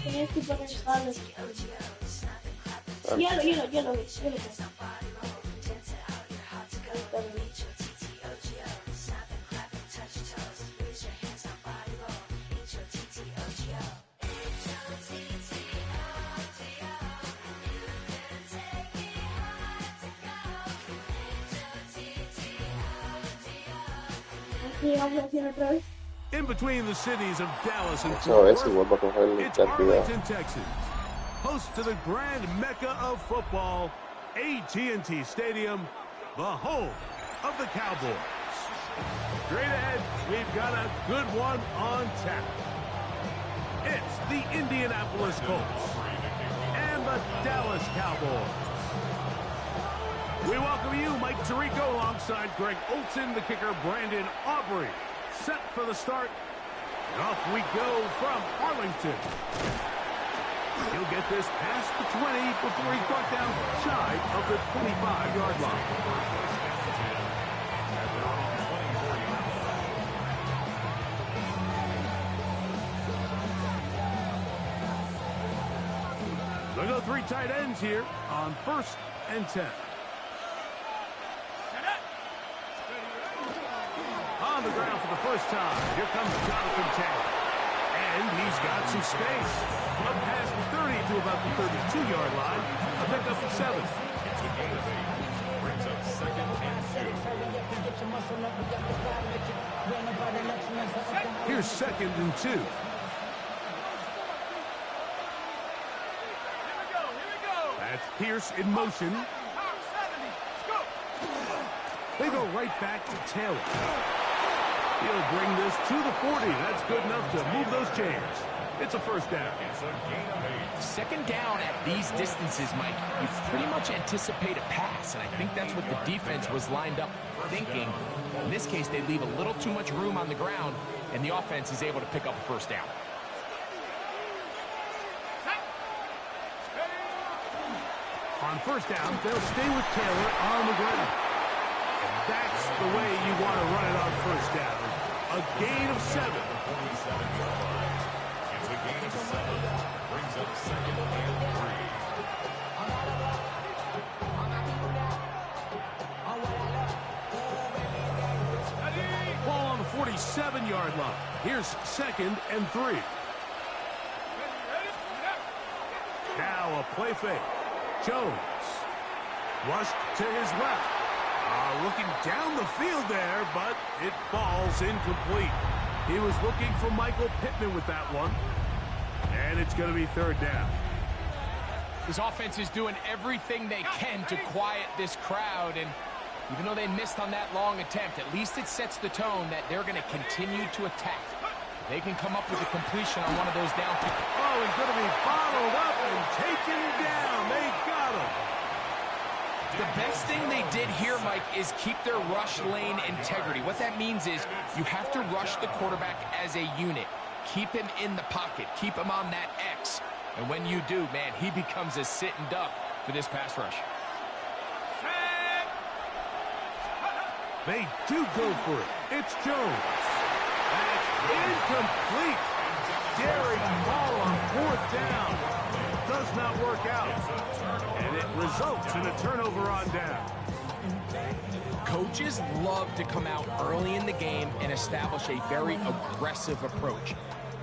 Tienes que poner palos. Hielo. In between the cities of Dallas and So Fort ese igual Worth, va a coger el it's cantidad. Arlington, Texas, host to the grand mecca of football, AT&T Stadium, the home of the Cowboys. Straight ahead, we've got a good one on tap. It's the Indianapolis Colts and the Dallas Cowboys. We welcome you, Mike Tirico, alongside Greg Olson, the kicker, Brandon Aubrey. Set for the start. And off we go from Arlington. He'll get this past the 20 before he's brought down shy of the 25-yard line. They'll go three tight ends here on 1st and 10. On the ground for the first time. Here comes Jonathan Taylor. And he's got some space. Up past the 30 to about the 32-yard line. A pickup of 7. Brings up 2nd and 2. Here's 2nd and 2. Here we go. That's Pierce in motion. They go right back to Taylor. He'll bring this to the 40. That's good enough to move those chains. It's a first down. It's a gain of 8. Second down at these distances, Mike, you pretty much anticipate a pass, and I think that's what the defense was lined up thinking. In this case, they leave a little too much room on the ground, and the offense is able to pick up a first down. On first down, they'll stay with Taylor on the ground. And that's the way you want to run it on first down. A gain of 7. 47-yard line. It's a gain of 7. Brings up 2nd and 3. Ball on the 47-yard line. Here's 2nd and 3. Now a play fake. Jones. Rushed to his left. Looking down the field there, but it falls incomplete. He was looking for Michael Pittman with that one. And it's going to be 3rd down. This offense is doing everything they can to quiet this crowd, and even though they missed on that long attempt, at least it sets the tone that they're going to continue to attack. They can come up with a completion on one of those downfield. Oh, he's going to be bottled up and taken down. They got him. The best thing they did here, Mike, is keep their rush lane integrity. What that means is you have to rush the quarterback as a unit. Keep him in the pocket. Keep him on that X. And when you do, man, he becomes a sitting duck for this pass rush. They do go for it. It's Jones. That's incomplete. Daring ball on 4th down. Does not work out. And it results in a turnover on down. Coaches love to come out early in the game and establish a very aggressive approach.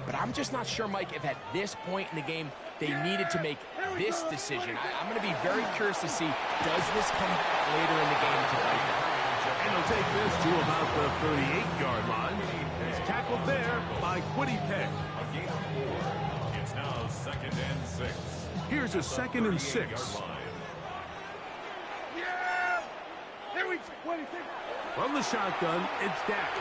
But I'm just not sure, Mike, if at this point in the game they needed to make this decision. I'm going to be very curious to see, does this come back later in the game to bite them? And he'll take this to about the 38-yard line. He's tackled there by Quiddy Pay. A gain of 4. It's now 2nd and 6. Here's a 2nd and 6. From the shotgun, it's Dak.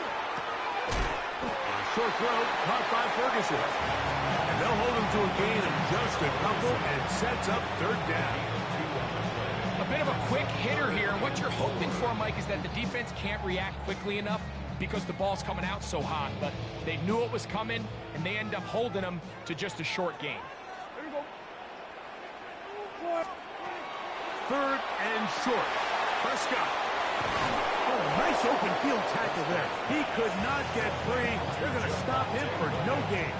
Short throw caught by Ferguson. And they'll hold him to a gain of just a couple and sets up 3rd down. A bit of a quick hitter here. And what you're hoping for, Mike, is that the defense can't react quickly enough because the ball's coming out so hot. But they knew it was coming, and they end up holding them to just a short gain. 3rd and short. Prescott. Oh, nice open field tackle there. He could not get free. They're going to stop him for no gain.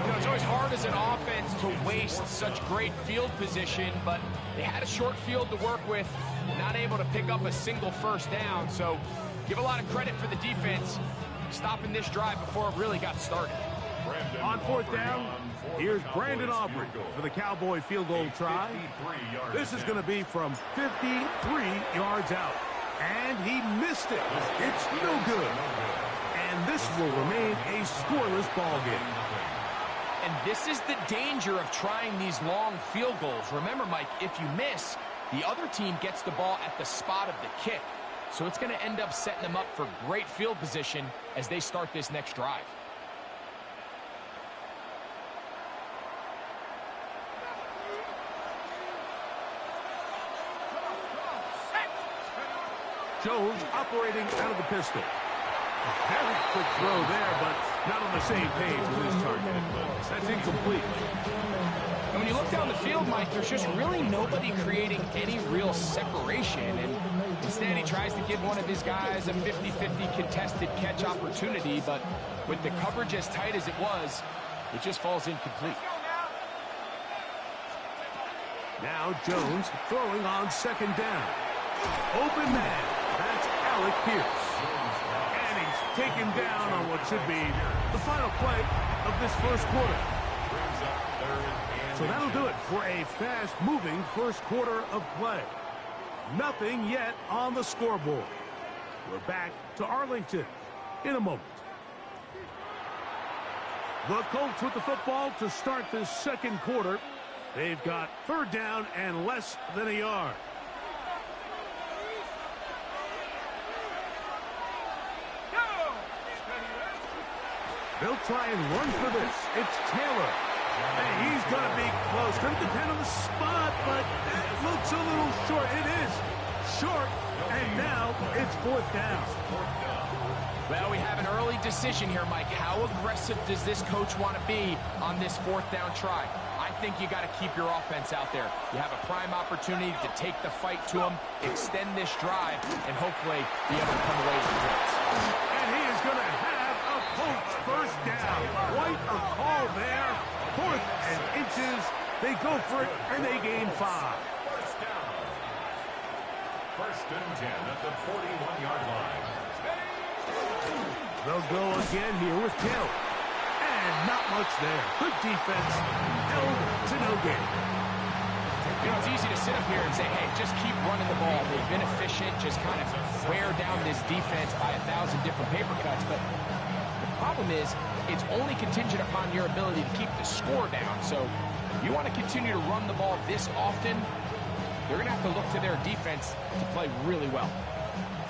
You know, it's always hard as an offense to waste such great field position, but they had a short field to work with, not able to pick up a single first down. So give a lot of credit for the defense stopping this drive before it really got started. On fourth down, here's Brandon Aubrey for the Cowboy field goal try. This is going to be from 53 yards out. And he missed it. It's no good. And this will remain a scoreless ball game. And this is the danger of trying these long field goals. Remember, Mike, if you miss, the other team gets the ball at the spot of the kick. So it's going to end up setting them up for great field position as they start this next drive. Jones operating out of the pistol. A very quick throw there, but not on the same page with his target. That's incomplete. And when you look down the field, Mike, there's just really nobody creating any real separation. And instead, he tries to give one of his guys a 50-50 contested catch opportunity. But with the coverage as tight as it was, it just falls incomplete. Now Jones throwing on second down. Open man. That's Alec Pierce. And he's taken down on what should be the final play of this first quarter. So that'll do it for a fast-moving first quarter of play. Nothing yet on the scoreboard. We're back to Arlington in a moment. The Colts with the football to start this second quarter. They've got third down and less than a yard. They'll try and run for this. It's Taylor. And he's going to be close. Going to depend on the spot, but it looks a little short. It is short, and now it's fourth down. Well, we have an early decision here, Mike. How aggressive does this coach want to be on this fourth down try? I think you got to keep your offense out there. You have a prime opportunity to take the fight to them, extend this drive, and hopefully be able to come away with points. And he is going to have a Colts first down. Quite a call there. Fourth and inches. They go for it, and they gain 5. First down. First and 10 at the 41-yard line. They'll go again here with Taylor. And not much there. Good defense. Held to no gain. You know, it's easy to sit up here and say, hey, just keep running the ball. They've been efficient, just kind of wear down this defense by 1,000 different paper cuts. But the problem is, it's only contingent upon your ability to keep the score down. So if you want to continue to run the ball this often, they're going to have to look to their defense to play really well.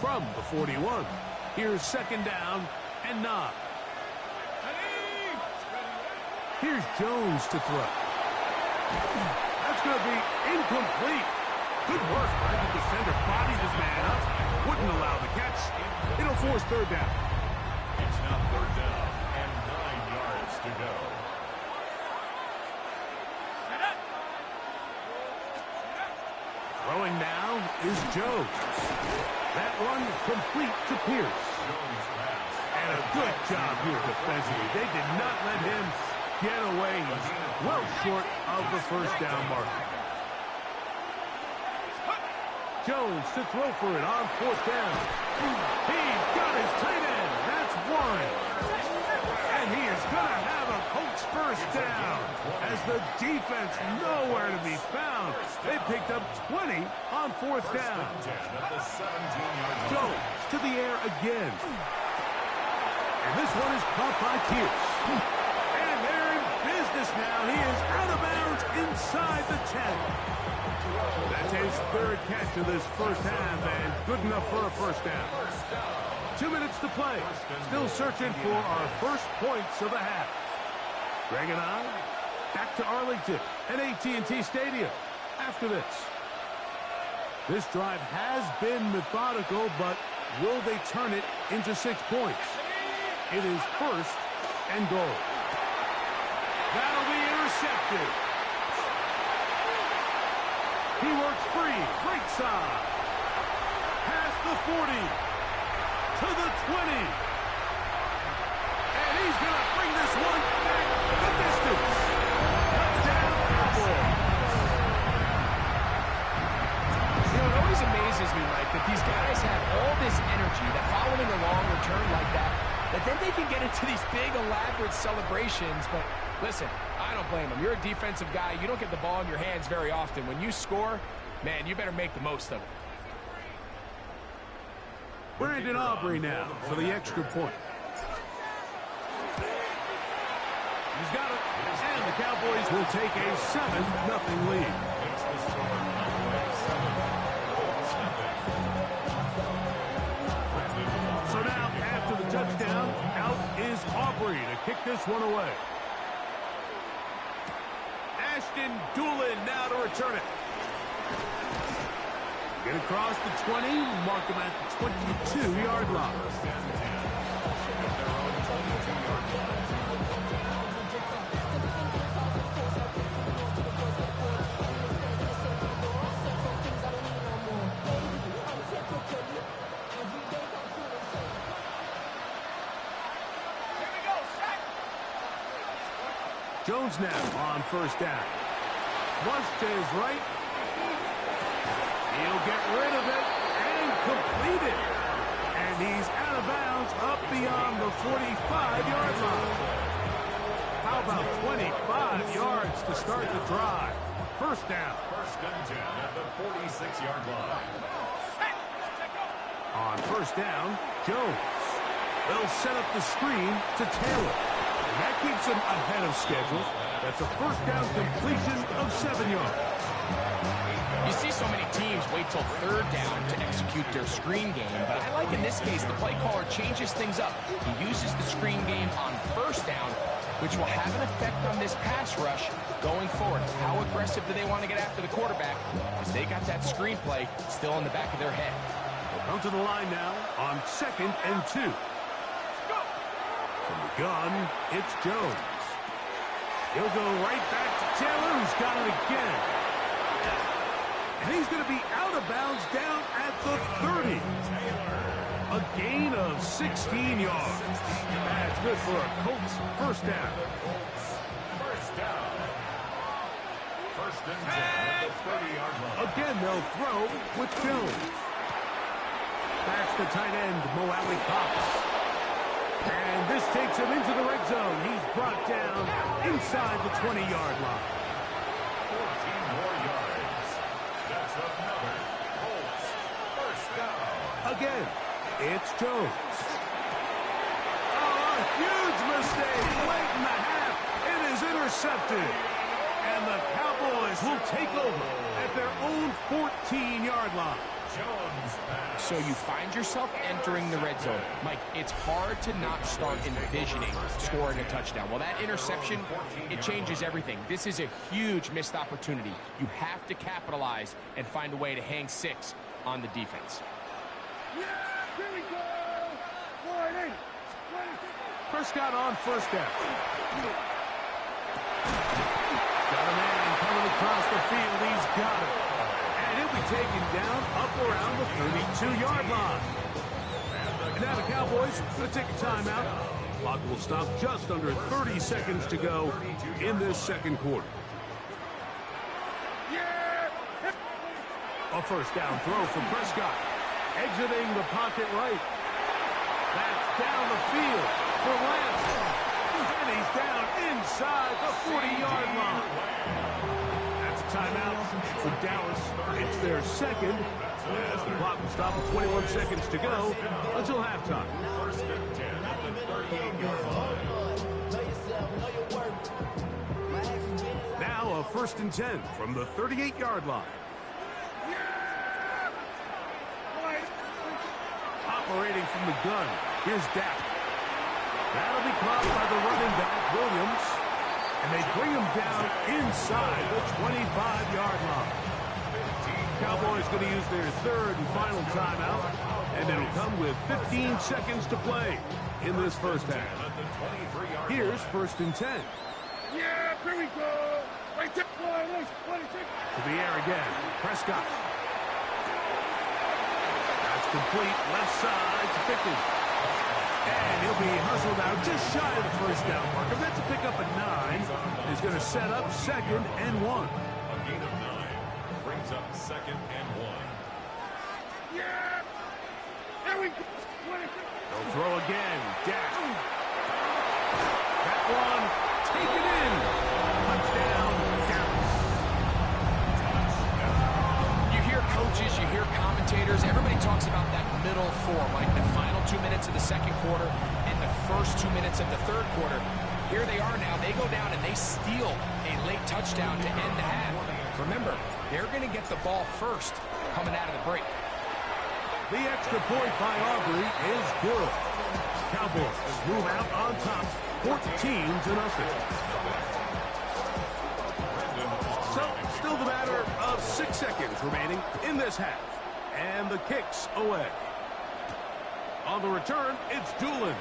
From the 41, here's second down and 9. Here's Jones to throw. That's going to be incomplete. Good work by the defender. Bodied his man up. Wouldn't allow the catch. It'll force third down. It's now third down and 9 yards to go. Throwing now is Jones. That one complete to Pierce. And a good job here defensively. They did not let him get away. He's well short of the first down marker. Jones to throw for it on fourth down. He's got his tight end. That's one. And he is going to have a Colts first down as the defense nowhere to be found. They picked up 20 on fourth down. Jones to the air again. And this one is caught by Pierce. And they're in business now. He is out of bounds inside the 10. That's his third catch of this first half, and good enough for a first down. 2 minutes to play. Still searching for our first points of the half. Greg and I back to Arlington at AT&T Stadium after this. This drive has been methodical, but will they turn it into 6 points? It is first and goal. That'll be intercepted. He works free, right side. Past the 40. To the 20. And he's going to bring this one back the distance. amazes me, Mike, that these guys have all this energy, that following a long return like that then they can get into these big, elaborate celebrations. But listen, I don't blame them. You're a defensive guy. You don't get the ball in your hands very often. When you score, man, you better make the most of it. Brandon Aubrey now for the extra point. He's got it. And the Cowboys will take a 7-0 lead. So now, after the touchdown, out is Aubrey to kick this one away. Ashton Doolin now to return it. Get across the 20, mark him at the 22-yard line. Jones now on first down. Flush to his right. He'll get rid of it and complete it. And he's out of bounds up beyond the 45-yard line. How about 25 yards to start the drive? First down. First and 10 at the 46-yard line. On first down, Jones. They'll set up the screen to Taylor. And that keeps him ahead of schedule. That's a first down completion of 7 yards. You see so many teams wait till third down to execute their screen game, but I like in this case the play caller changes things up. He uses the screen game on first down, which will have an effect on this pass rush going forward. How aggressive do they want to get after the quarterback? Because they got that screen play still in the back of their head. They'll come to the line now on 2nd and 2. From the gun, it's Jones. He'll go right back to Taylor, who's got it again. And he's going to be out of bounds down at the 30. A gain of 16 yards. That's good for a Colts first down. First down. First and 10 at the 30-yard line. Again, they'll throw with Jones. That's the tight end, Mo Alley Cox. And this takes him into the red zone. He's brought down inside the 20-yard line. 14 more yards. That's another Colts first down. Again, it's Jones. Oh, a huge mistake late in the half. It is intercepted. And the Cowboys will take over at their own 14-yard line. Jones pass. So you find yourself entering the red zone. Mike, it's hard to not start envisioning scoring a touchdown. Well, that interception, it changes everything. This is a huge missed opportunity. You have to capitalize and find a way to hang 6 on the defense. Prescott on first down. Got a man coming across the field. He's got it. And he'll be taken down up around the 32-yard line. And now the Cowboys going to take a timeout. Clock will stop just under 30 seconds to go in this second quarter. A first down throw from Prescott. Exiting the pocket right. That's down the field for Lance. And he's down inside the 40-yard line. That's a timeout for Dallas. It's their second. As the clock will stop with 21 seconds to go until halftime. First and 10 at the 38-yard line. Now a first and 10 from the 38-yard line. Operating from the gun, here's Dak. That'll be caught by the running back, Williams. And they bring him down inside the 25-yard line. Cowboys going to use their third and final timeout. And it'll come with 15 seconds to play in this first half. Here's first and 10. Yeah, here we go. Right there. To the air again, Prescott. Complete left side to Pickens. And he'll be hustled out just shy of the first down marker. That's a pickup at 9. He's going to set up 2nd and 1. A gain of 9 brings up 2nd and 1. Yeah. There we go. They'll throw again. Dak. That one taken in. Touchdown, Dallas. You hear coaches, you hear commentators, everybody talks about that middle four, like the final 2 minutes of the second quarter and the first 2 minutes of the third quarter. Here they are now. They go down and they steal a late touchdown to end the half. Remember, they're going to get the ball first coming out of the break. The extra point by Aubrey is good. Cowboys move out on top, 14-0. So, still the matter of 6 seconds remaining in this half. And the kick's away. On the return, it's Doolin.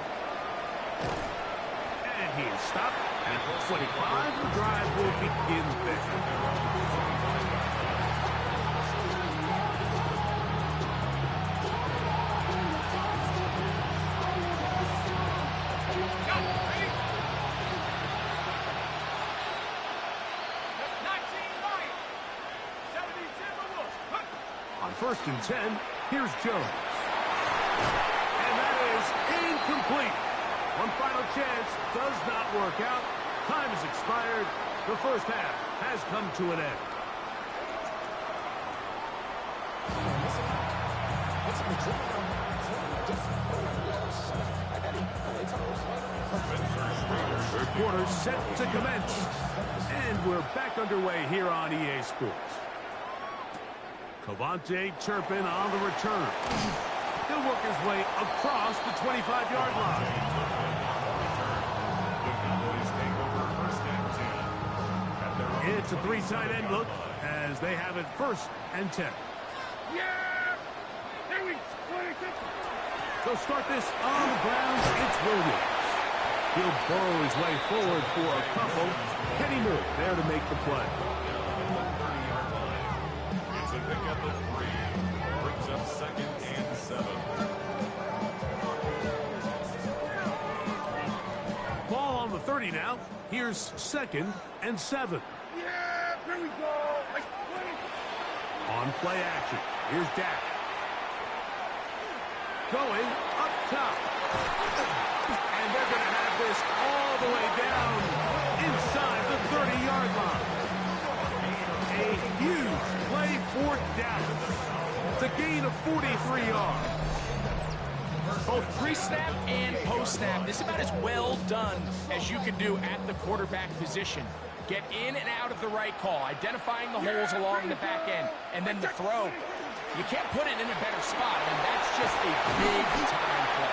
And he is stopped at the 25. The drive will begin there. On 1st and 10, here's Jones. And that is incomplete. One final chance does not work out. Time has expired. The first half has come to an end. Third quarter set to commence. And we're back underway here on EA Sports. Cavante Turpin on the return. He'll work his way across the 25-yard line. It's a 3 tight end look as they have it 1st and 10. Yeah. There we go. They'll start this on the ground. It's Williams. He'll burrow his way forward for a couple. Kenny Moore there to make the play. It's a pickup of 3. Brings up 2nd and 7. Ball on the 30 now. Here's 2nd and 7. Yeah. There we go. On play action. Here's Dak. Going up top. And they're going to have this all the way down inside the 30-yard line. A huge play for Dallas. It's a gain of 43 yards. Both pre-snap and post-snap, this is about as well done as you can do at the quarterback position. Get in and out of the right call, identifying the holes along the back end, and then the throw. You can't put it in a better spot. I mean, that's just a big-time play.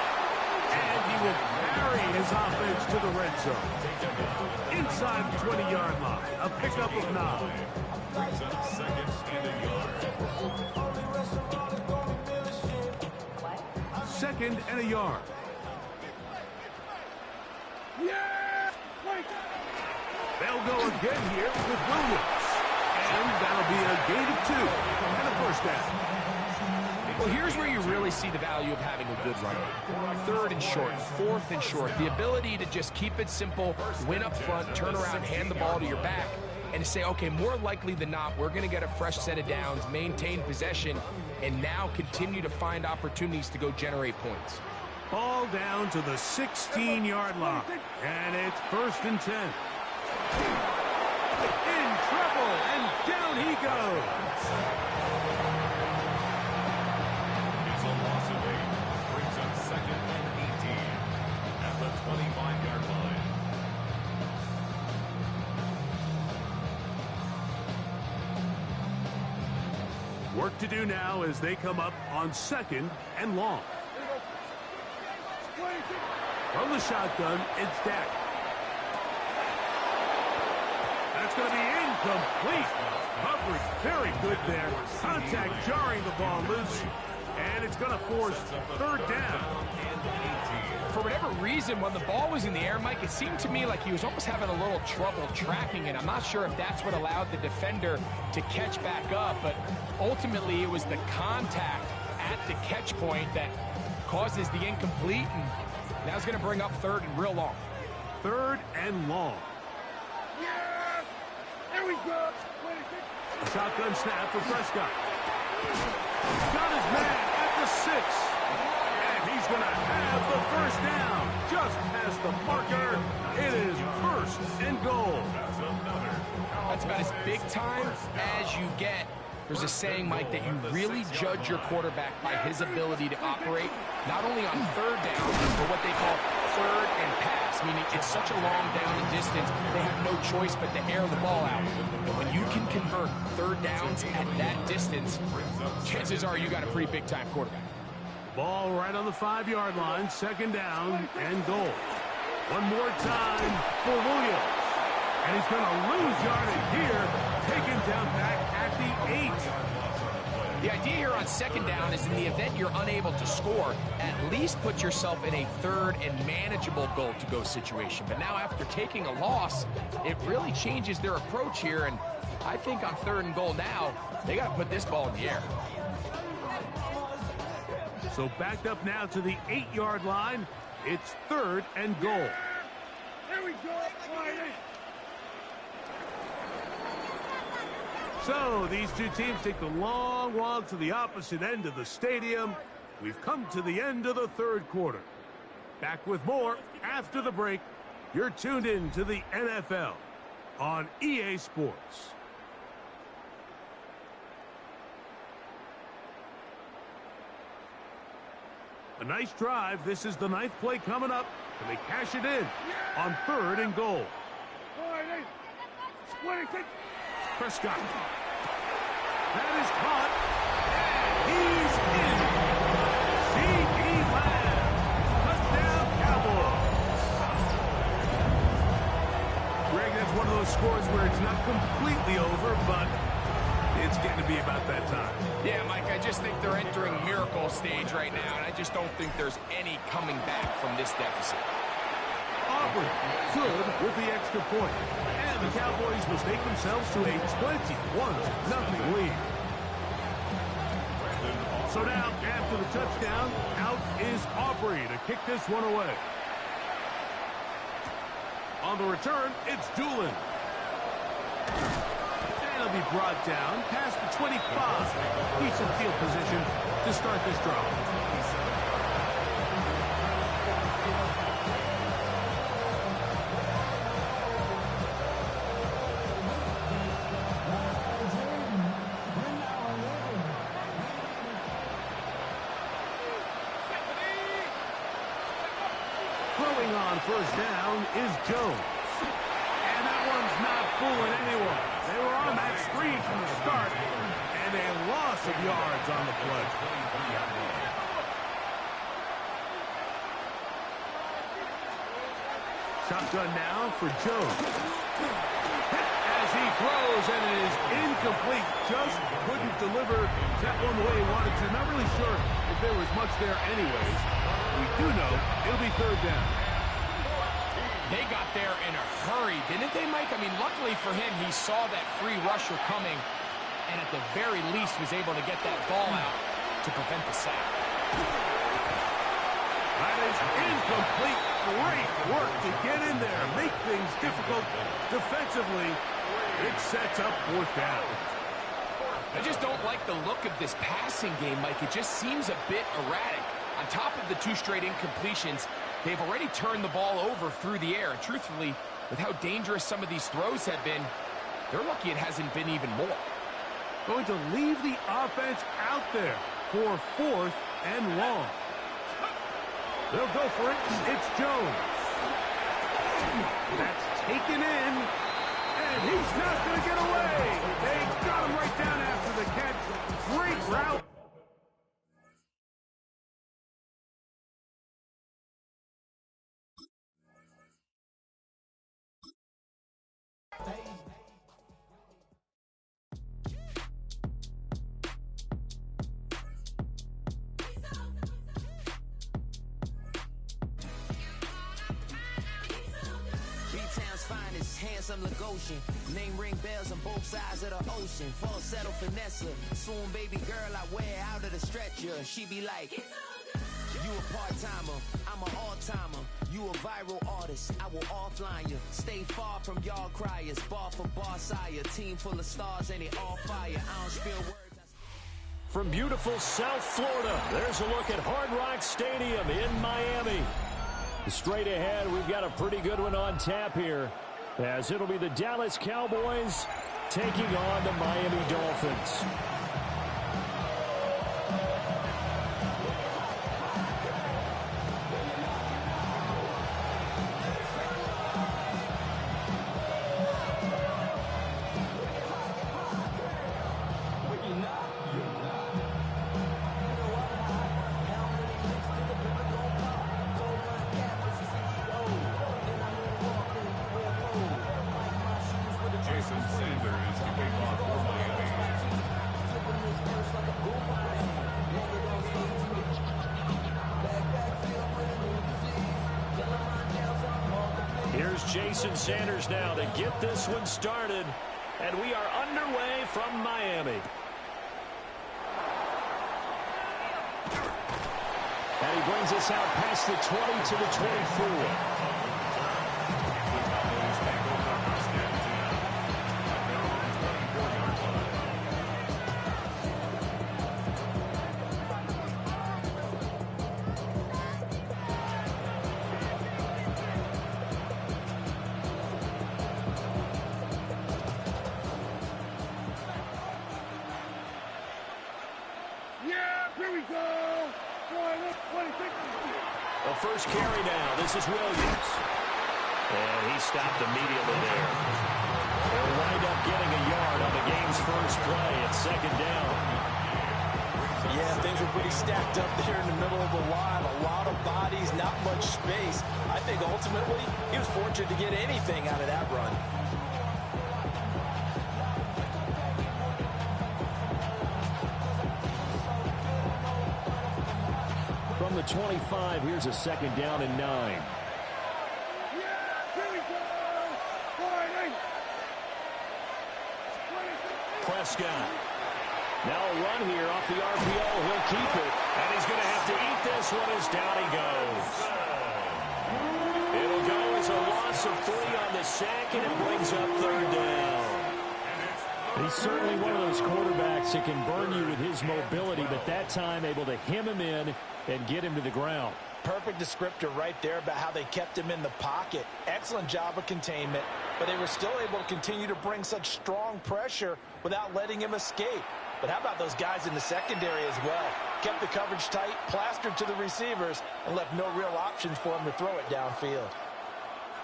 And he will carry his offense to the red zone. Inside the 20-yard line, a pickup of 9. Brings up 2nd and a yard. 2nd and a yard. Yeah. They'll go again here with Williams. And that'll be a gain of 2 and a 1st down. Well, here's where you really see the value of having a good running. 3rd and short, 4th and short. The ability to just keep it simple, win up front, turn around, hand the ball to your back, and to say, okay, more likely than not, we're going to get a fresh set of downs, maintain possession, and now continue to find opportunities to go generate points. Ball down to the 16-yard line. And it's 1st and 10. In trouble, and down he goes. It's a loss of 8. Brings up 2nd and 18 at the 25-yard line. Work to do now as they come up on 2nd and long. From the shotgun, it's Dak. That's going to be incomplete. Coverage very good there. Contact jarring the ball loose. And it's going to force 3rd down. For whatever reason, when the ball was in the air, Mike, it seemed to me like he was almost having a little trouble tracking it. I'm not sure if that's what allowed the defender to catch back up, but ultimately it was the contact at the catch point that causes the incomplete, and now it's going to bring up 3rd and real long. 3rd and long. Yeah. There we go. A shotgun snap for Prescott. Got his man the 6. And he's going to have the first down. Just past the marker. It is 1st and goal. That's about as big time as you get. There's a saying, Mike, that you really judge your quarterback by his ability to operate, not only on 3rd down, but what they call 3rd and pass, meaning it's such a long down and distance, they have no choice but to air the ball out. And when you can convert 3rd downs at that distance, chances are you got a pretty big-time quarterback. Ball right on the 5-yard line, 2nd down and goal. One more time for Williams. And he's going to lose yardage here, taken down back at the 8. The idea here on 2nd down is in the event you're unable to score, at least put yourself in a 3rd and manageable goal-to-go situation. But now after taking a loss, it really changes their approach here. And I think on 3rd and goal now, they got to put this ball in the air. So backed up now to the 8-yard line. It's 3rd and goal. Here we go. So these two teams take the long walk to the opposite end of the stadium. We've come to the end of the 3rd quarter. Back with more after the break. You're tuned in to the NFL on EA Sports. A nice drive. This is the 9th play coming up. And they cash it in on 3rd and goal. Prescott. That is caught. And he's in. C.D. Lamb. Touchdown, Cowboys. Greg, that's one of those scores where it's not completely over, but it's getting to be about that time. Yeah, Mike, I just think they're entering miracle stage right now, and I just don't think there's any coming back from this deficit. Aubrey good with the extra point. And the Cowboys will take themselves to a 21-0 lead. So now, after the touchdown, out is Aubrey to kick this one away. On the return, it's Doolin. And he'll be brought down past the 25. Decent field position to start this drive. On 1st down is Jones. And that one's not fooling anyone. They were on that screen from the start, and a loss of yards on the play. Shotgun now for Jones. As he throws, and it is incomplete. Just couldn't deliver that one the way he wanted to. Not really sure if there was much there anyways. We do know it'll be 3rd down. They got there in a hurry, didn't they, Mike? I mean, luckily for him, he saw that free rusher coming, and at the very least was able to get that ball out to prevent the sack. That is incomplete. Great work to get in there, make things difficult defensively. It sets up 4th down. I just don't like the look of this passing game, Mike. It just seems a bit erratic. On top of the 2 straight incompletions, they've already turned the ball over through the air. And truthfully, with how dangerous some of these throws have been, they're lucky it hasn't been even more. Going to leave the offense out there for 4th and long. They'll go for it. It's Jones. That's taken in. And he's not going to get away. They got him right down after the catch. Great route. Handsome Lagosian, name ring bells on both sides of the ocean. Full settle Vanessa, soon baby girl I wear out of the stretcher. She be like, you a part-timer, I'm an all-timer. You a viral artist, I will offline you. Stay far from y'all criers, bar for bar sire. Team full of stars and it all fire. I don't spill words. from beautiful South Florida. There's a look at Hard Rock Stadium in Miami. Straight ahead, we've got a pretty good one on tap here, as it'll be the Dallas Cowboys taking on the Miami Dolphins. Here's Jason Sanders now to get this one started, and we are underway from Miami. And he brings us out past the 20 to the 24. The first carry now. This is Williams. And he stopped immediately there. They'll wind up getting a yard on the game's first play at second down. Yeah, things were pretty stacked up there in the middle of the line. A lot of bodies, not much space. I think ultimately he was fortunate to get anything out of that run. From the 25, here's a second down and 9. Yeah, here we go. Prescott. Now a run here off the RPO. He'll keep it. And he's going to have to eat this one as down he goes. It'll go as a loss of 3 on the sack, and it brings up third down. He's certainly one of those quarterbacks that can burn you with his mobility, but that time able to hem him in and get him to the ground. Perfect descriptor right there about how they kept him in the pocket. Excellent job of containment, but they were still able to continue to bring such strong pressure without letting him escape. But how about those guys in the secondary as well? Kept the coverage tight, plastered to the receivers, and left no real options for him to throw it downfield.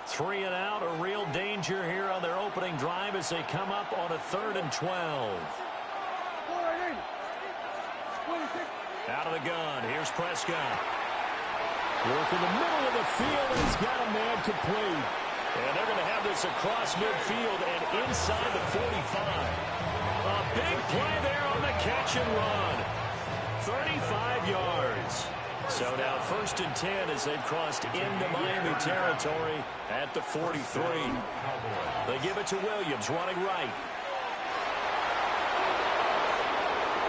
3 and out, a real danger here on their opening drive as they come up on a 3rd and 12. Out of the gun, here's Prescott. Work in the middle of the field, and he's got a man complete. And they're going to have this across midfield and inside the 45. A big play there on the catch and run. 35 yards. So now 1st and 10 as they've crossed into Miami territory at the 43. They give it to Williams, running right.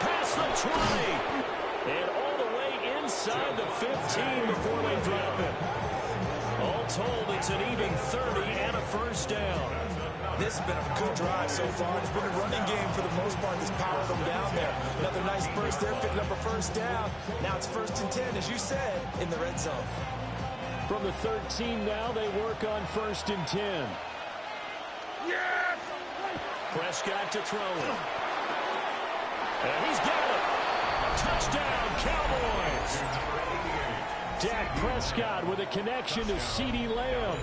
Past the 20. And all the way inside the 15 before they drop it. All told, it's an even 30 and a first down. This has been a good drive so far. It's been a running game for the most part that's powered them down there. Another nice burst there, picking up a first down. Now it's 1st and 10, as you said, in the red zone. From the 13 now, they work on 1st and 10. Yes! Prescott to throw it. And he's got it. Touchdown, Cowboys. Dak Prescott with a connection to CeeDee Lamb.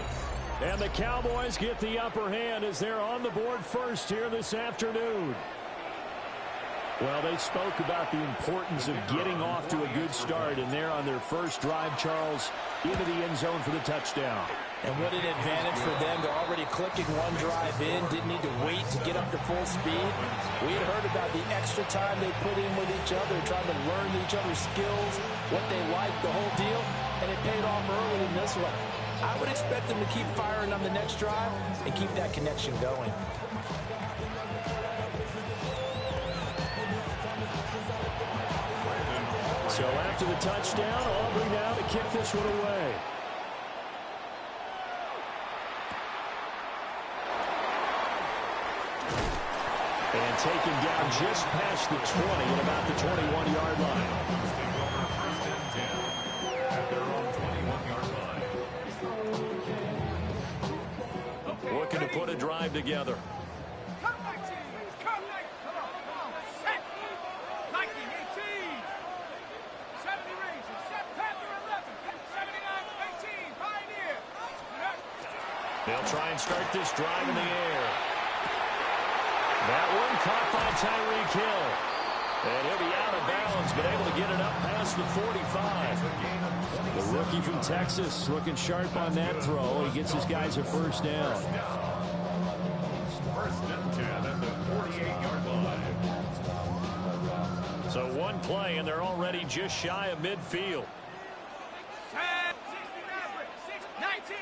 And the Cowboys get the upper hand as they're on the board first here this afternoon. Well, they spoke about the importance of getting off to a good start, and they're on their first drive, Charles, into the end zone for the touchdown. And what an advantage for them. They're already clicking one drive in, didn't need to wait to get up to full speed. We had heard about the extra time they put in with each other, trying to learn each other's skills, what they liked, the whole deal, and it paid off early in this one. I would expect them to keep firing on the next drive and keep that connection going. So after the touchdown, Aubrey now to kick this one away. And taken down just past the 20 at about the 21-yard line. First and 10 at their own 21-yard line. Looking to put a drive together. They'll try and start this drive in the air. That one caught by Tyreek Hill. And he'll be out of bounds, but able to get it up past the 45. The rookie from Texas looking sharp on that throw. He gets his guys a first down. First and 10 at the 48-yard line. So one play, and they're already just shy of midfield. 19,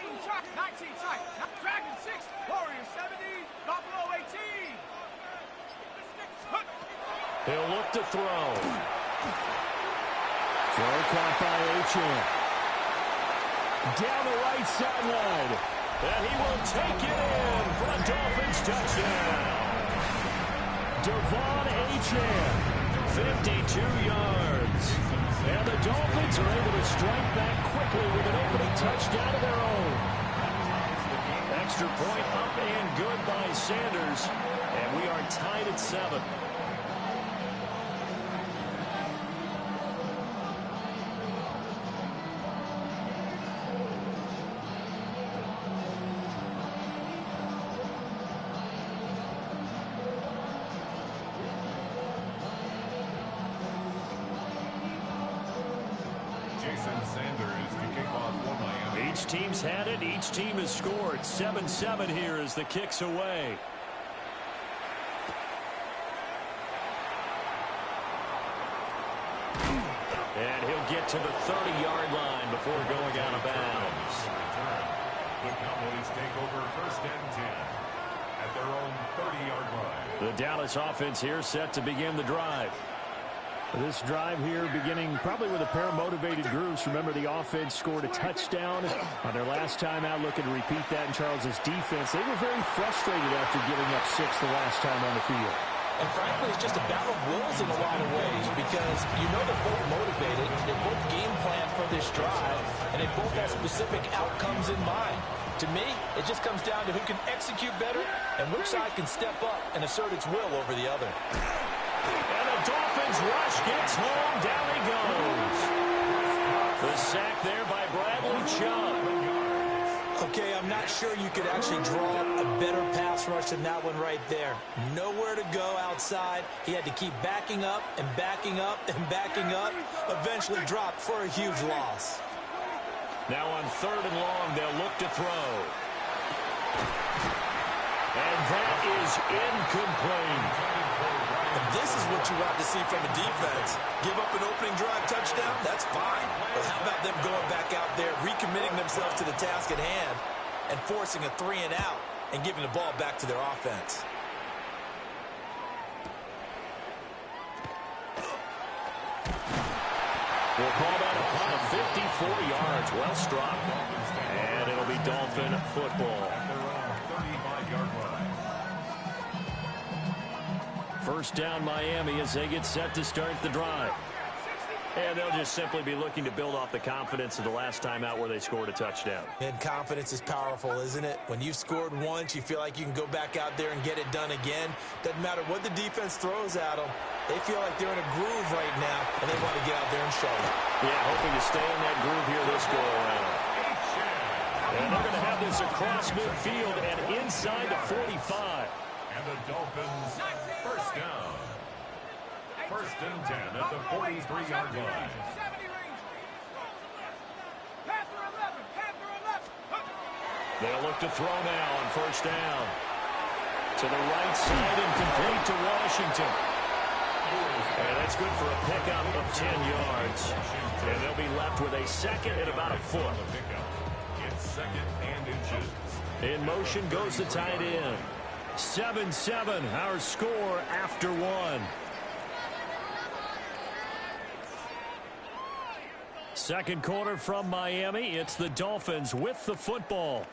Dragon 6, Warriors 70, Buffalo 18. He'll look to throw. Throw caught by Achane. Down the right sideline. And he will take it in for a Dolphins touchdown. Devon Achane, 52 yards. And the Dolphins are able to strike back quickly with an opening touchdown of their own. Extra point up and good by Sanders. And we are tied at 7. Each team's had it. Each team has scored. 7-7 here as the kick's away. And he'll get to the 30-yard line before going out of bounds. The Cowboys take over first and 10 at their own 30-yard line. The Dallas offense here set to begin the drive. This drive here beginning probably with a pair of motivated groups. Remember, the offense scored a touchdown on their last time out. Looking to repeat that in Charles's defense. They were very frustrated after giving up 6 the last time on the field. And frankly, it's just a battle of wills in a lot of ways because you know they're both motivated. They both game plan for this drive, and they both have specific outcomes in mind. To me, it just comes down to who can execute better and which side can step up and assert its will over the other. And the Dolphins rush gets home. Down he goes. The sack there by Bradley Chubb. Okay, I'm not sure you could actually draw a better pass rush than that one right there. Nowhere to go outside. He had to keep backing up and backing up and backing up. Eventually dropped for a huge loss. Now on 3rd and long, they'll look to throw. And that is incomplete. And this is what you want to see from a defense. Give up an opening drive touchdown, that's fine. But how about them going back out there, recommitting themselves to the task at hand, and forcing a 3-and-out and giving the ball back to their offense? We'll call that a punt of 54 yards. Well struck. And it'll be Dolphin football. At their own 35-yard line. First down Miami as they get set to start the drive. And they'll just simply be looking to build off the confidence of the last time out where they scored a touchdown. And confidence is powerful, isn't it? When you've scored once, you feel like you can go back out there and get it done again. Doesn't matter what the defense throws at them. They feel like they're in a groove right now, and they want to get out there and show it. Yeah, hoping to stay in that groove here this go-around. And they're going to have this across midfield and inside the 45. And the Dolphins first down. First and 10 at the 43-yard line. They'll look to throw now on first down. To the right side and complete to Washington. And that's good for a pickup of 10 yards. And they'll be left with a second and about a foot. It's 2nd and inches. In motion goes the tight end. 7-7, our score after 1. Second quarter from Miami. It's the Dolphins with the football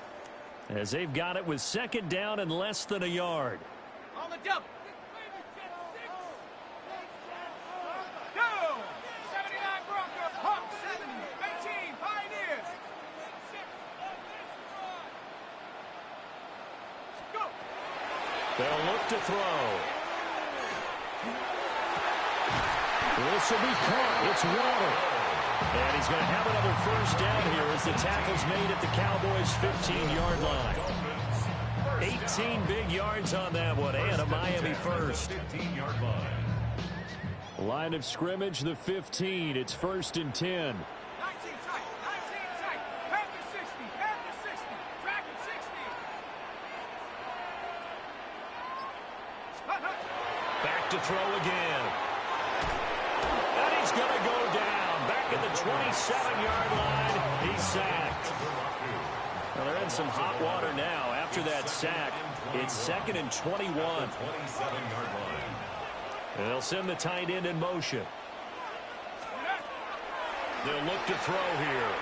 as they've got it with second down and less than a yard. On the double. They'll look to throw. This will be caught. It's Waddle. And he's going to have another first down here as the tackle's made at the Cowboys' 15-yard line. 18 big yards on that one, and a Miami first. 15-yard line. Line of scrimmage, the 15. It's 1st and 10. 19 tight, 19 tight. Head to 60, head to 60. Track at 60. Back to throw again. And he's going to go down. Back at the 27-yard line. He's sacked. Well, they're in some hot water now after that sack. It's 2nd and 21. 27-yard line. And they'll send the tight end in motion. They'll look to throw here.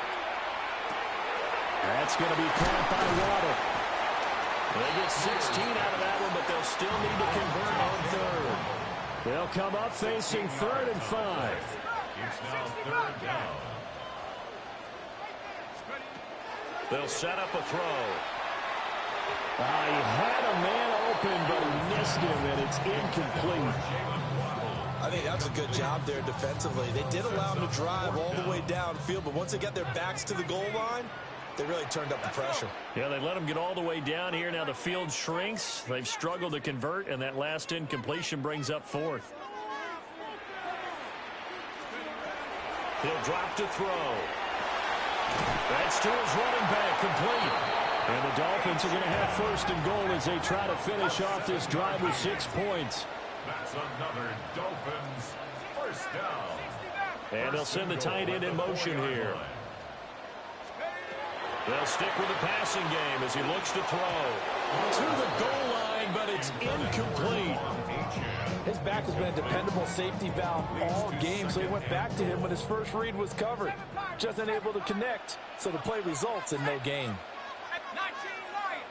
That's going to be caught by Waddle. They get 16 out of that one, but they'll still need to convert on third. They'll come up facing 3rd and 5. It's now 3rd down. They'll set up a throw. He had a man open, but he missed him, and it's incomplete. I think that's a good job there defensively. They did allow him to drive all the way downfield, but once they got their backs to the goal line, they really turned up the pressure. Yeah, they let him get all the way down here. Now the field shrinks. They've struggled to convert, and that last incompletion brings up 4th. He'll drop to throw. That's to his running back, complete. And the Dolphins are going to have 1st and goal as they try to finish off this drive with 6 points. That's another Dolphins first down. And they'll send the tight end in motion here. They'll stick with the passing game as he looks to throw. To the goal line, but it's incomplete. His back has been a dependable safety valve all game, so he went back to him when his first read was covered. Just unable to connect, so the play results in no gain. 19 Lions.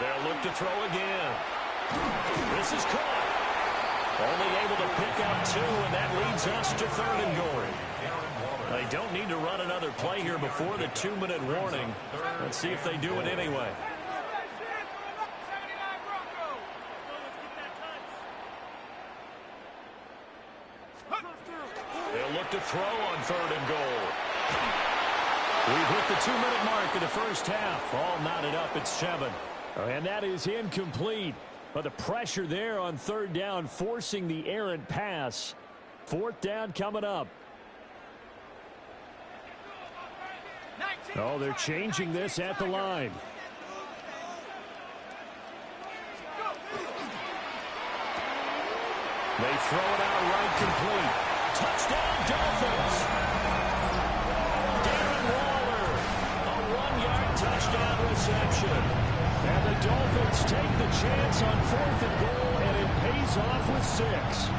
They'll look to throw again. This is caught. Only able to pick up 2, and that leads us to 3rd and goal. They don't need to run another play here before the 2-minute warning. Let's see if they do it anyway. They'll look to throw on 3rd and goal. We've hit the 2-minute mark in the first half. All knotted up at 7. And that is incomplete. But the pressure there on 3rd down, forcing the errant pass. 4th down coming up. Oh, they're changing this at the line. They throw it out right complete. Touchdown, Dolphins. Darren Waller, a 1-yard touchdown reception. And the Dolphins take the chance on 4th and goal, and it pays off with 6.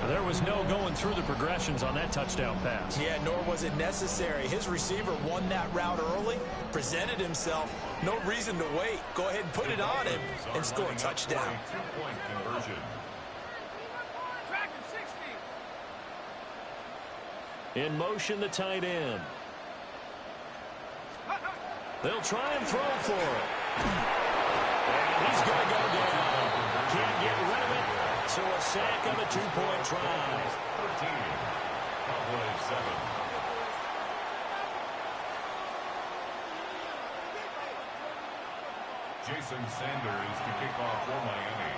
There was no going through the progressions on that touchdown pass. Yeah, nor was it necessary. His receiver won that route early, presented himself. No reason to wait. Go ahead and put it on him and score a touchdown. 2-point conversion. Track at 60. In motion, the tight end. They'll try and throw for it. And he's going to go down. Can't get rid of it. So a sack on the 2-point try. 13. Cowboys 7. Jason Sanders to kick off for Miami.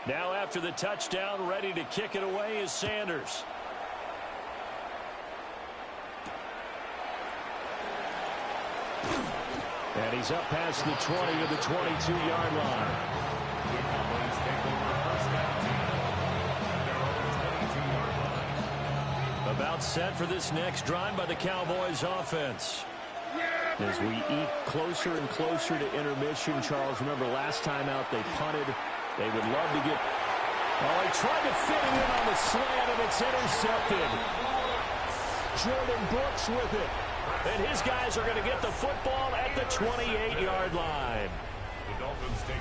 Now after the touchdown, ready to kick it away is Sanders. And he's up past the 20 to the 22-yard line. The Cowboys take over first down. They're on the 22-yard line. About set for this next drive by the Cowboys offense. As we eke closer and closer to intermission, Charles, remember last time out they punted. They would love to get... Oh, he tried to fit it in on the slant, and it's intercepted. Jordan Brooks with it. And his guys are going to get the football at the 28-yard line.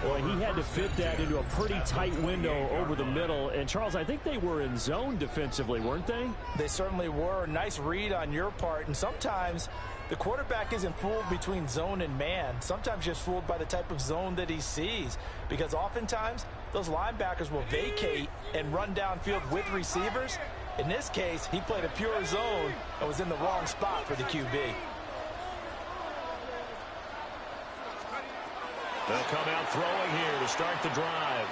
Well, he had to fit that into a pretty tight window over the middle. And, Charles, I think they were in zone defensively, weren't they? They certainly were. Nice read on your part. And sometimes the quarterback isn't fooled between zone and man. Sometimes just fooled by the type of zone that he sees. Because oftentimes those linebackers will vacate and run downfield with receivers. In this case, he played a pure zone and was in the wrong spot for the QB. They'll come out throwing here to start the drive.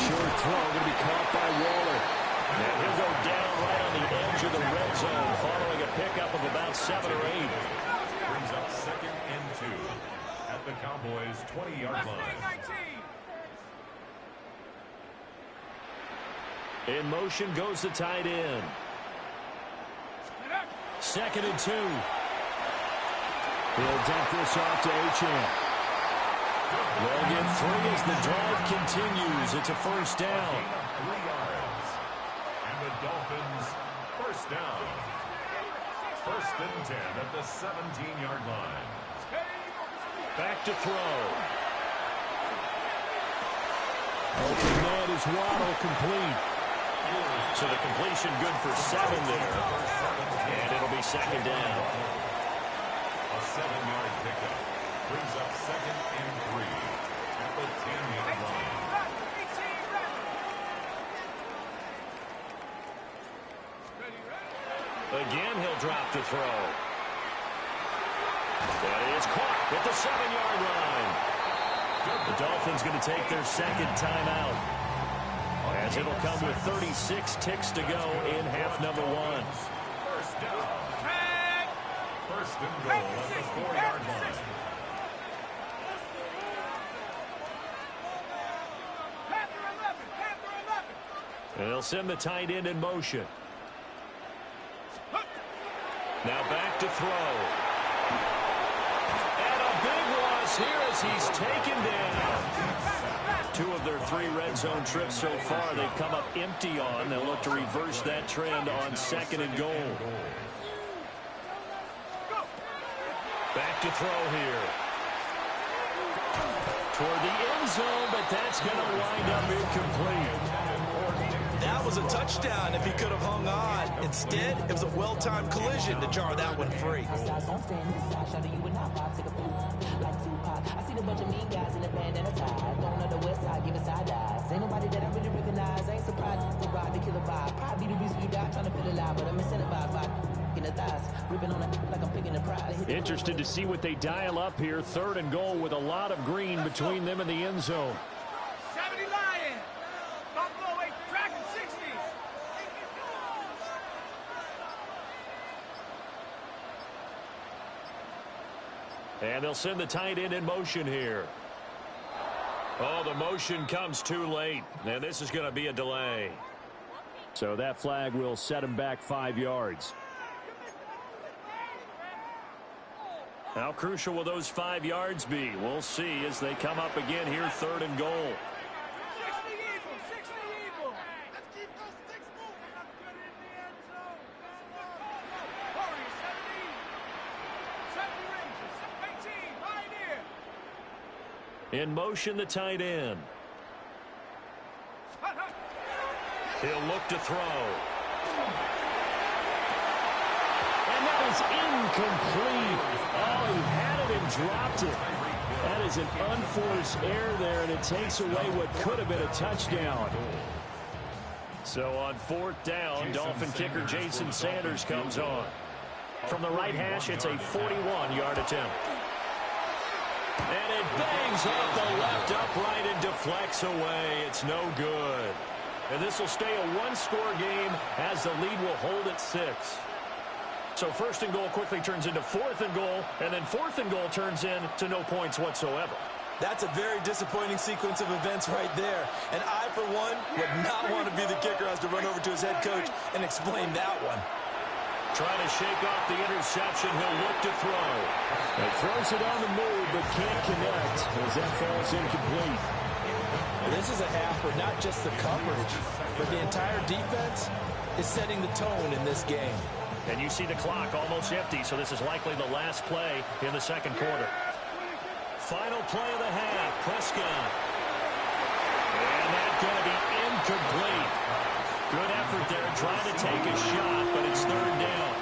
Short throw going to be caught by Waller. And he'll go down right on the edge of the red zone following a pickup of about 7 or 8. Brings up 2nd and 2 at the Cowboys' 20-yard line. In motion goes the tight end. 2nd and 2. He'll dump this off to Achane. They'll get 3 as the drive continues. It's a first down. 3 yards. And the Dolphins first down. 1st and 10 at the 17-yard line. Back to throw. Open man is Waddle, complete. So the completion good for 7 there. And it'll be 2nd down. A 7-yard pickup brings up 2nd and 3 at the 10-yard line. Again, he'll drop the throw. That is caught at the 7-yard line. The Dolphins going to take their 2nd timeout, as it'll come with 36 ticks to go in half number 1. First down. 1st and goal at the 4-yard line. And they'll send the tight end in motion. Now back to throw. And a big loss here as he's taken down. 2 of their 3 red zone trips so far they've come up empty on. They'll look to reverse that trend on 2nd and goal. Back to throw here. Toward the end zone, but that's going to wind up incomplete. That was a touchdown if he could have hung on. Instead, it was a well-timed collision to jar that one free. I see the bunch of mean guys in the band and a tie. Going on the west side, giving side eyes. Ain't nobody that I really recognize. Ain't surprised to ride the killer vibe. Probably the reason you die trying to feel alive, but I'm incentivized by in the thighs, ripping on it like I'm picking a pride. Interested to see what they dial up here. 3rd and goal with a lot of green between them and the end zone. 70 Lions. Buffalo 8, Dragon 60. And they'll send the tight end in motion here. Oh, the motion comes too late. And this is going to be a delay. So that flag will set him back 5 yards. How crucial will those 5 yards be? We'll see as they come up again here, 3rd and goal. 60 Eagles, 60 Eagles. Let's keep those sticks moving. Let's get in the end zone. Warriors 70 Rangers, 18, Pioneer. In motion, the tight end. He'll look to throw. And that is incomplete. Oh, he had it and dropped it. That is an unforced error there, and it takes away what could have been a touchdown. So on 4th down, Dolphin kicker Jason Sanders comes on. From the right hash, it's a 41-yard attempt. And it bangs off the left upright and deflects away. It's no good. And this will stay a 1-score game as the lead will hold at 6. So 1st and goal quickly turns into 4th and goal, and then 4th and goal turns into no points whatsoever. That's a very disappointing sequence of events right there. And I, for one, would not want to be the kicker who has to run over to his head coach and explain that one. Trying to shake off the interception, he'll look to throw. He throws it on the move, but can't connect as that falls incomplete. This is a half where not just the coverage, but the entire defense is setting the tone in this game. And you see the clock almost empty, so this is likely the last play in the second quarter. Final play of the half, Prescott. And that's going to be incomplete. Good effort there, trying to take a shot, but it's third down.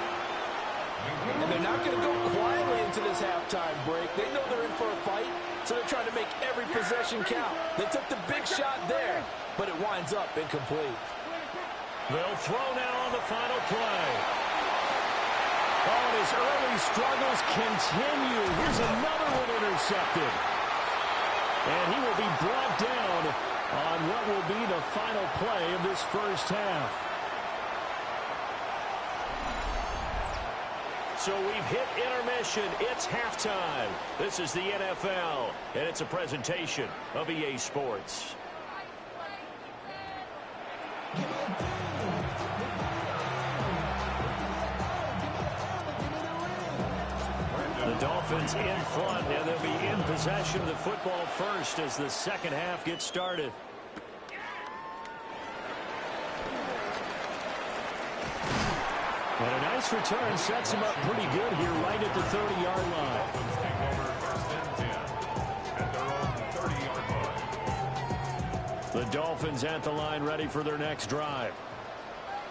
And they're not going to go quietly into this halftime break. They know they're in for a fight, so they're trying to make every possession count. They took the big shot there, but it winds up incomplete. They'll throw now on the final play. Oh, and his early struggles continue. Here's another one intercepted. And he will be brought down on what will be the final play of this first half. So we've hit intermission. It's halftime. This is the NFL, and it's a presentation of EA Sports. The Dolphins in front, and they'll be in possession of the football first as the second half gets started. And a nice return sets him up pretty good here right at the 30-yard line. Dolphins take over first and 10 at their own 30-yard line. The Dolphins at the line ready for their next drive.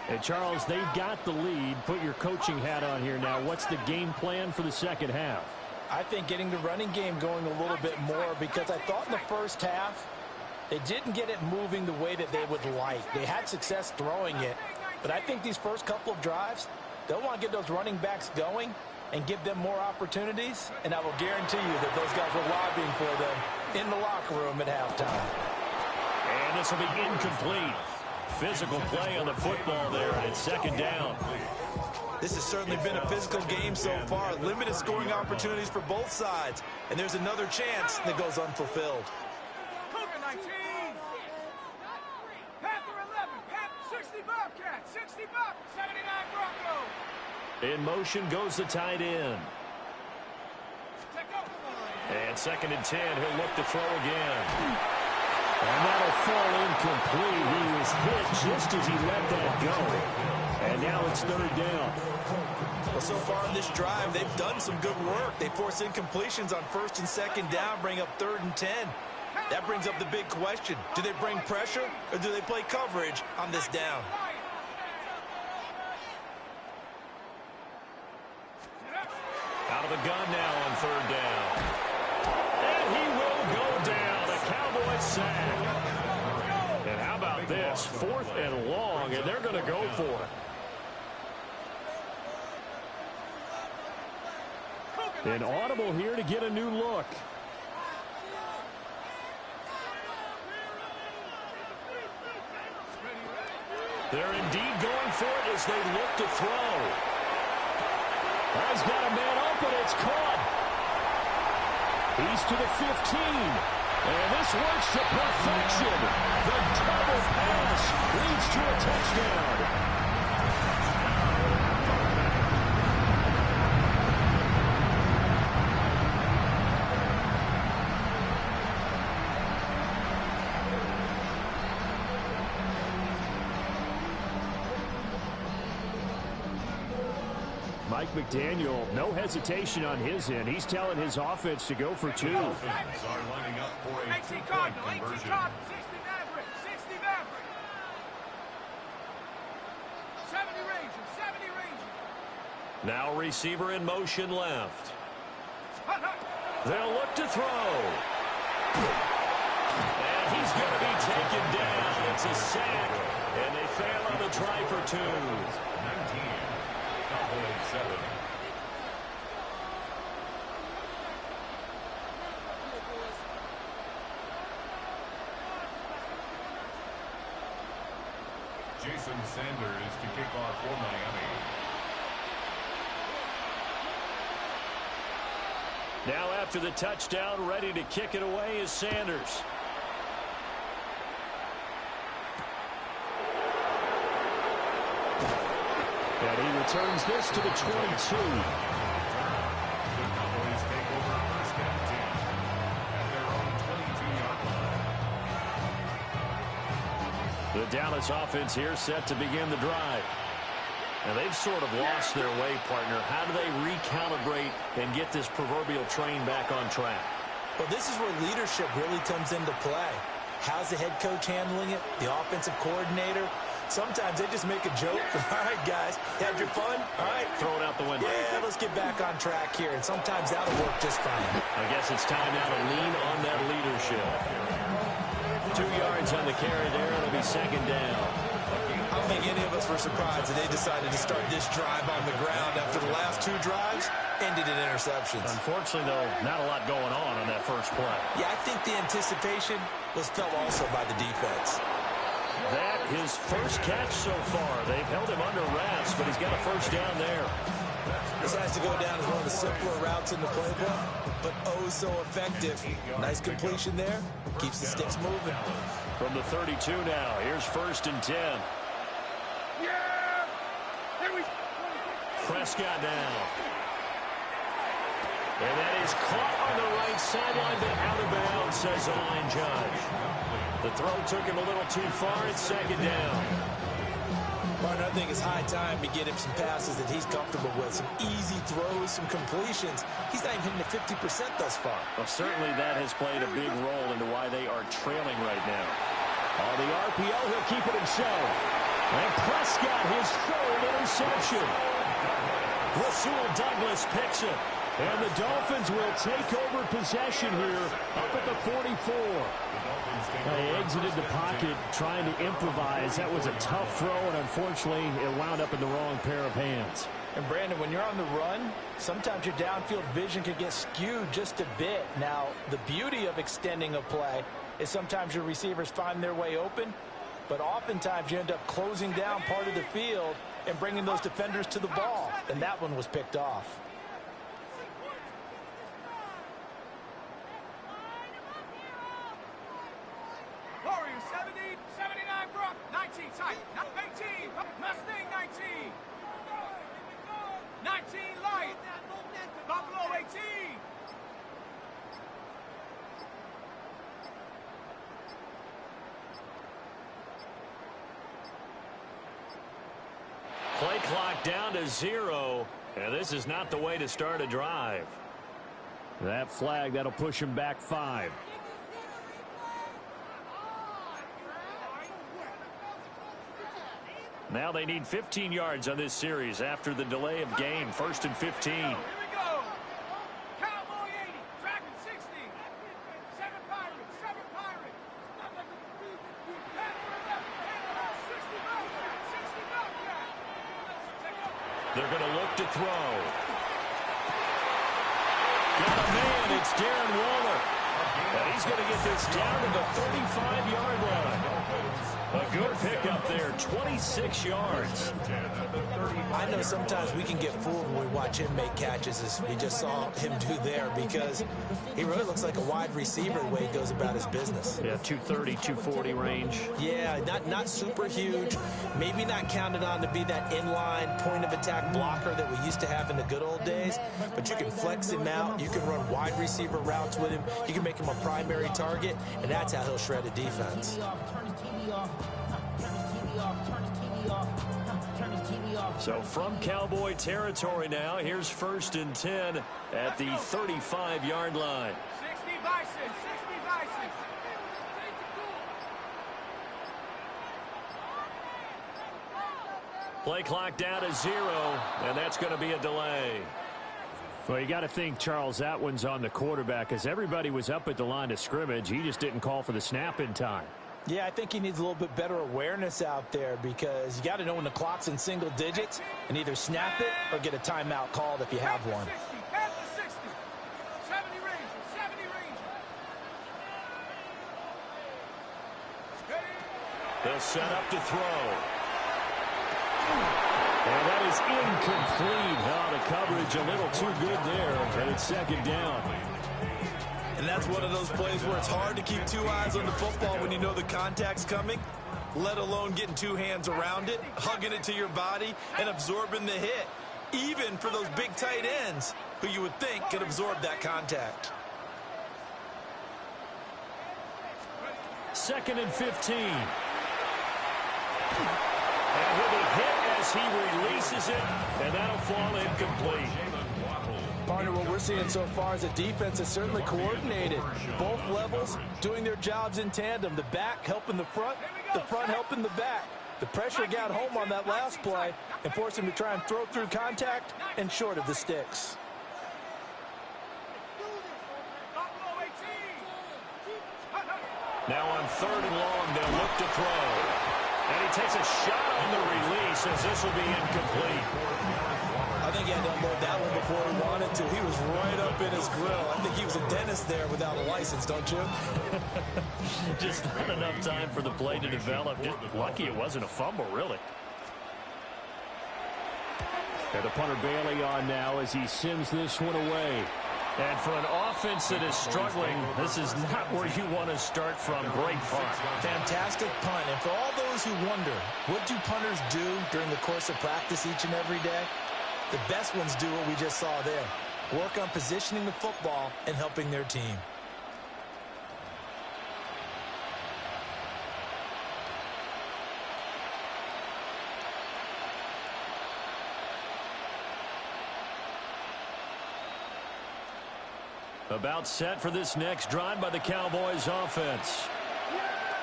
And Charles, they've got the lead. Put your coaching hat on here now. What's the game plan for the second half? I think getting the running game going a little bit more, because I thought in the first half they didn't get it moving the way that they would like. They had success throwing it, but I think these first couple of drives, they'll want to get those running backs going and give them more opportunities, and I will guarantee you that those guys were lobbying for them in the locker room at halftime. And this will be incomplete. Physical play on the football there, and it's second down. This has certainly been a physical game so far. Limited scoring opportunities for both sides. And there's another chance that goes unfulfilled. Cougar 19. Panther 11. Panther 60 Bobcat. 60 Bob. 79 Bronco. In motion goes the tight end. And second and 10, he'll look to throw again. And that'll fall incomplete. He was hit just as he let that go. And now it's third down. Well, so far in this drive, they've done some good work. They force incompletions on first and second down, bring up third and 10. That brings up the big question. Do they bring pressure or do they play coverage on this down? Out of the gun now on third down. And he will go down. A Cowboys sack. And how about this? Fourth and long, and they're going to go for it. An audible here to get a new look. They're indeed going for it as they look to throw. He's got a man open. It's caught. He's to the 15. And this works to perfection. The double pass leads to a touchdown. Mike McDaniel, no hesitation on his end. He's telling his offense to go for two. Dolphins are lining up for a 18 two-point Cardinal, 18 conversion. Cardinal, 60 Maverick, 60 Maverick. 70 Ranger, 70 Ranger. Now receiver in motion left. They'll look to throw. And he's going to be taken down. It's a sack. And they fail on the try for two. 19. Cowboys 7. Jason Sanders to kick off for Miami. Now after the touchdown, ready to kick it away is Sanders. And he returns this to the 22. The Cowboys take over first and 10 at their own 22-yard line. The Dallas offense here set to begin the drive. Now, they've sort of lost their way, partner. How do they recalibrate and get this proverbial train back on track? Well, this is where leadership really comes into play. How's the head coach handling it? The offensive coordinator? Sometimes they just make a joke. All right, guys, had your fun? All right. Throw it out the window. Yeah, let's get back on track here. And sometimes that'll work just fine. I guess it's time now to lean on that leadership. 2 yards on the carry there. It'll be second down. I don't think any of us were surprised that they decided to start this drive on the ground after the last 2 drives ended in interceptions. Unfortunately, though, not a lot going on that first play. Yeah, I think the anticipation was felt also by the defense. That his first catch so far. They've held him under wraps, but he's got a first down there. This has to go down as one of the simpler routes in the playbook, but oh so effective. Nice completion there. Keeps the sticks moving. From the 32 now, here's first and 10. Prescott now. And that is caught on the right sideline, but out of bounds, says the line judge. The throw took him a little too far. It's second down. Partner, I think it's high time to get him some passes that he's comfortable with. Some easy throws, some completions. He's not even hitting the 50% thus far. Well, certainly that has played a big role into why they are trailing right now. On the RPO, he'll keep it himself. And Prescott, his third interception. Rasul Douglas picks it. And the Dolphins will take over possession here up at the 44. They exited the pocket trying to improvise. That was a tough throw, and unfortunately, it wound up in the wrong pair of hands. And, Brandon, when you're on the run, sometimes your downfield vision can get skewed just a bit. Now, the beauty of extending a play is sometimes your receivers find their way open, but oftentimes you end up closing down part of the field and bringing those defenders to the ball, and that one was picked off. Warriors 70, 79 Brock, 19 tight, 18, Mustang 19, 19 Light, Buffalo 18. Play clock down to 0, and this is not the way to start a drive. That flag, that'll push him back 5. Now they need 15 yards on this series after the delay of game. First and 15. Here we go. Cowboy 80, Dragon 60. 7 Pirates, 7 Pirates. 60 Bobcat. They're going to look to throw. Got a man. It's Darren Waller. And he's going to get this down to the 35-yard line. A good pickup there, 26 yards. I know sometimes we can get fooled when we watch him make catches, as we just saw him do there, because he really looks like a wide receiver the way he goes about his business. Yeah, 230, 240 range. Yeah, not super huge. Maybe not counted on to be that inline point-of-attack blocker that we used to have in the good old days, but you can flex him out. You can run wide receiver routes with him. You can make him a primary target, and that's how he'll shred a defense. So from Cowboy territory now, here's first and 10 at the 35-yard line. 60 Bison, 60 Bison. Play clock down to 0, and that's going to be a delay. Well, you got to think, Charles, that one's on the quarterback, as everybody was up at the line of scrimmage. He just didn't call for the snap in time. Yeah, I think he needs a little bit better awareness out there, because you got to know when the clock's in single digits and either snap it or get a timeout called if you have one. 60, 70 Rangers, 70 Rangers. They'll set up to throw. And that is incomplete. Oh, the coverage a little too good there, and it's second down. And that's one of those plays where it's hard to keep 2 eyes on the football when you know the contact's coming, let alone getting 2 hands around it, hugging it to your body, and absorbing the hit, even for those big tight ends who you would think could absorb that contact. Second and 15. And he'll be hit as he misses it, and that'll fall incomplete. Partner, what we're seeing so far is a defense that's certainly coordinated. Both levels doing their jobs in tandem. The back helping the front helping the back. The pressure got home on that last play and forced him to try and throw through contact and short of the sticks. Now on 3rd and long, they'll look to throw. And he takes a shot on the release as this will be incomplete. I think he had to unload that one before he wanted to. He was right up in his grill. I think he was a dentist there without a license, don't you? Just not enough time for the play to develop. Just lucky it wasn't a fumble, really. And the punter Bailey on now as he sims this one away. And for an offense that is struggling, this is not where you want to start from. Great punt. Fantastic punt. And for all those who wonder, what do punters do during the course of practice each and every day? The best ones do what we just saw there. Work on positioning the football and helping their team. About set for this next drive by the Cowboys offense.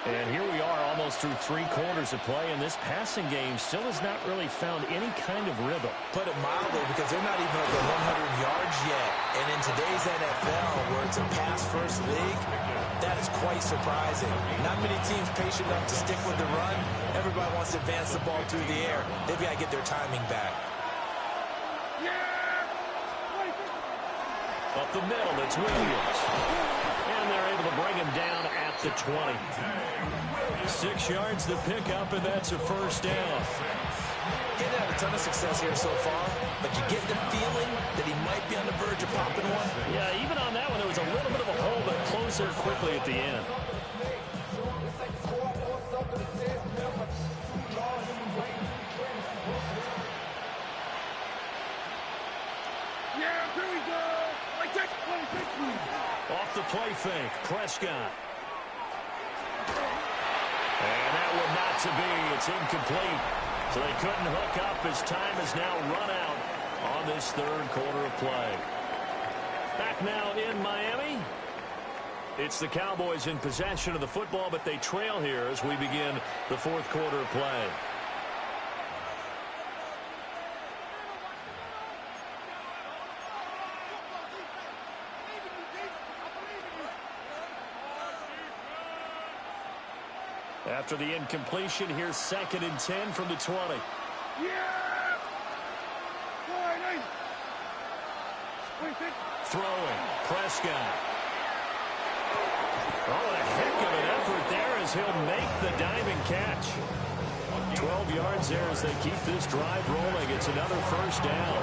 And here we are almost through 3 quarters of play, and this passing game still has not really found any kind of rhythm. Put it mildly, because they're not even over 100 yards yet. And in today's NFL, where it's a pass-first league, that is quite surprising. Not many teams patient enough to stick with the run. Everybody wants to advance the ball through the air. They've got to get their timing back. Up the middle, it's Williams. And they're able to bring him down at the 20. 6 yards to pick up, and that's a first down. He's had a ton of success here so far, but you get the feeling that he might be on the verge of popping one. Yeah, even on that one, there was a little bit of a hole, but closed there quickly at the end. Off the play fake, Prescott. And that one not to be. It's incomplete. So they couldn't hook up as time has now run out on this 3rd quarter of play. Back now in Miami. It's the Cowboys in possession of the football, but they trail here as we begin the 4th quarter of play. After the incompletion, here's 2nd and 10 from the 20. Throwing, Prescott. Oh, a heck of an effort there as he'll make the diving catch. 12 yards there as they keep this drive rolling. It's another first down.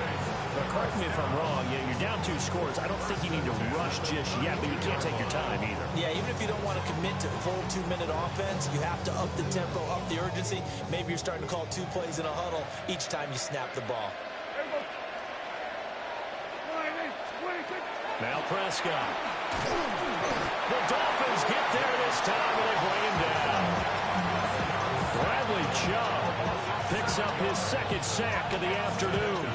Now, correct me if I'm wrong. You're down 2 scores. I don't think you need to rush just yet, but you can't take your time either. Yeah, even if you don't want to commit to full 2-minute offense, you have to up the tempo, up the urgency. Maybe you're starting to call 2 plays in a huddle each time you snap the ball. Now Prescott. The Dolphins get there this time, and they bring him down. Bradley Chubb picks up his 2nd sack of the afternoon.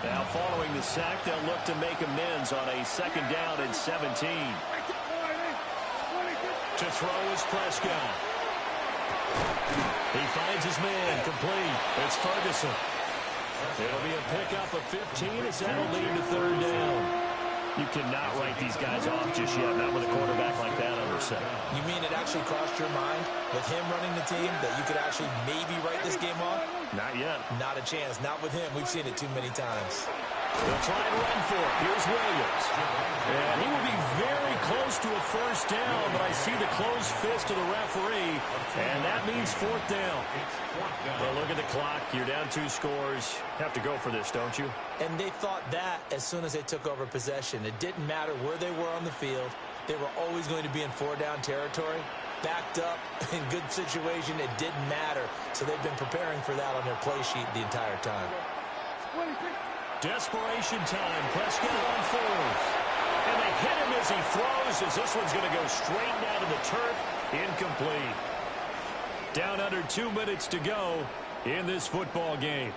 Now following the sack, they'll look to make amends on a 2nd down and 17. To throw is Prescott. He finds his man, complete. It's Ferguson. It'll be a pickup of 15 as that'll lead to 3rd down. You cannot write these guys off just yet, not with a quarterback like that under center. You mean it actually crossed your mind with him running the team that you could actually maybe write this game off? Not yet. Not a chance. Not with him. We've seen it too many times. They'll try and run for it. Here's Williams. And he will be very close to a first down, but I see the closed fist of the referee, and that means 4th down. Well, look at the clock. You're down 2 scores. Have to go for this, don't you? And they thought that as soon as they took over possession. It didn't matter where they were on the field. They were always going to be in 4-down territory. Backed up, in good situation, it didn't matter. So they've been preparing for that on their play sheet the entire time. Desperation time. Prescott on 4th. And they hit him as he throws, as this one's going to go straight down to the turf. Incomplete. Down under 2 minutes to go in this football game.